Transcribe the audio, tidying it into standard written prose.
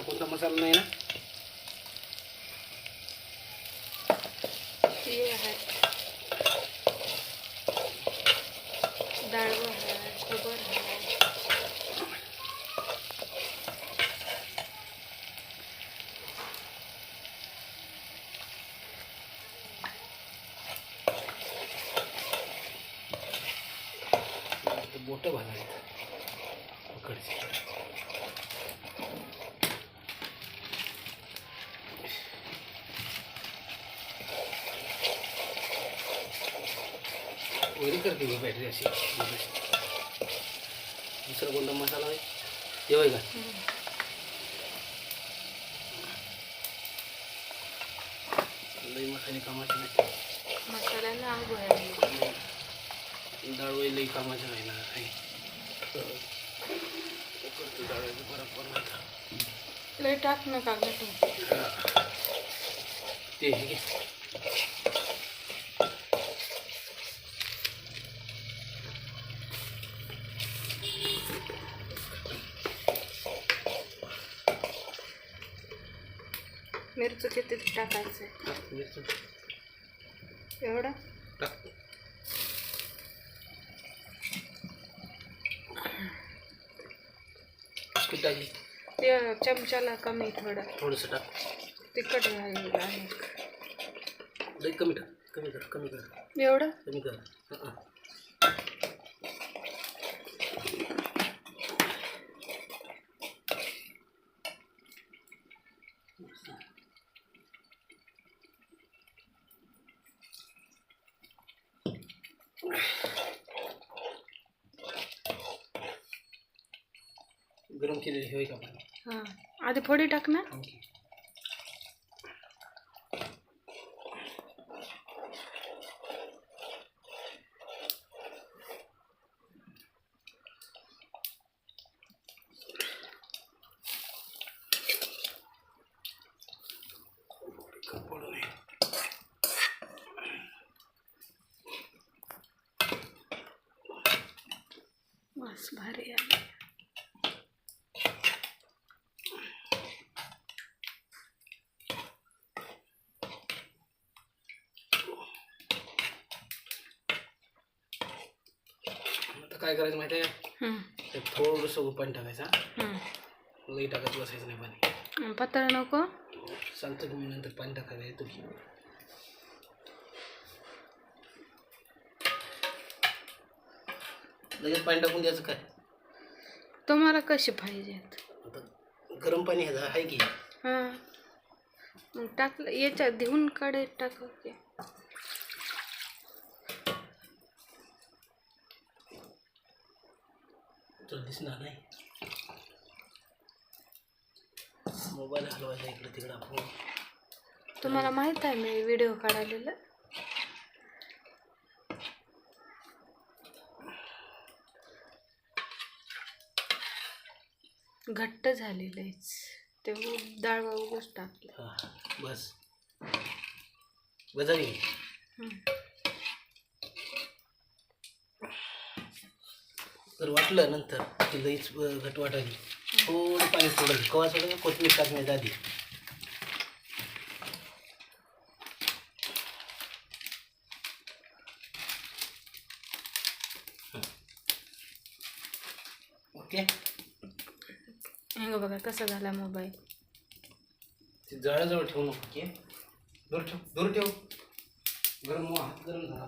दुसरा कोणता मसाला नाही ना? ते आहे डाळ आहे, खबर आहे. बोट भाजायचं पकडचे. वरी करते मी बॅटरी अशी. दुसरा कोणता मसाला आहे तेव्हा का? लई मसाले कामाचे नाही. मसाल्याला आग आहे. डाळ वही लई कामाचे नाही ना. करतो डाळीचं बरोबर नाही. लय टाक नका घटू. ते हे घे. मिरचं किती टाकायचं? मिरची एवढं टाक. किती टाकली? ते चमच्याला कमी थोडं थोडंसं टाक. तिखट घालायला आहे. लई कमी टाक. कमी कर, कमी कर, एवढं कमी कर. गरम केलेली होय का पाणी? हां, आधी फोडी टाक ना. बस भारी आहे. आता काय करायचं माहिती आहे? ते थोडंसं पाणी टाकायचं. लई टाकत बसायचं नाही पाणी. पातळ नको. सांगतो की मी नंतर पाणी टाकायला येतो की. लगेच पाणी टाकून द्यायचं काय? तुम्हाला कशी पाहिजेत? आता गरम पाणी आहे की. हां, मग टाकलं याच्यात देऊन कडे टाकू की. तुला दिसणार नाही. मोबाईल हलवायचा इकडे तिकडे आपण. तुम्हाला माहित आहे मी व्हिडिओ काढलेला. घट्ट झालेलंच ते डाळ उगच टाकलं. बस बजावी. तर वाटलं नंतर की लईच घट वाटायली, थोडं पाणी सोडायचं. कवा सोडायचं? कोथिंबीर टाकण्याच्या आधी. ओके. हे बघा कसा झाला मोबाईल. जवळ ठेवू नको. ओके, दूर ठेव, दूर ठेव. गरम हात गरम झाला.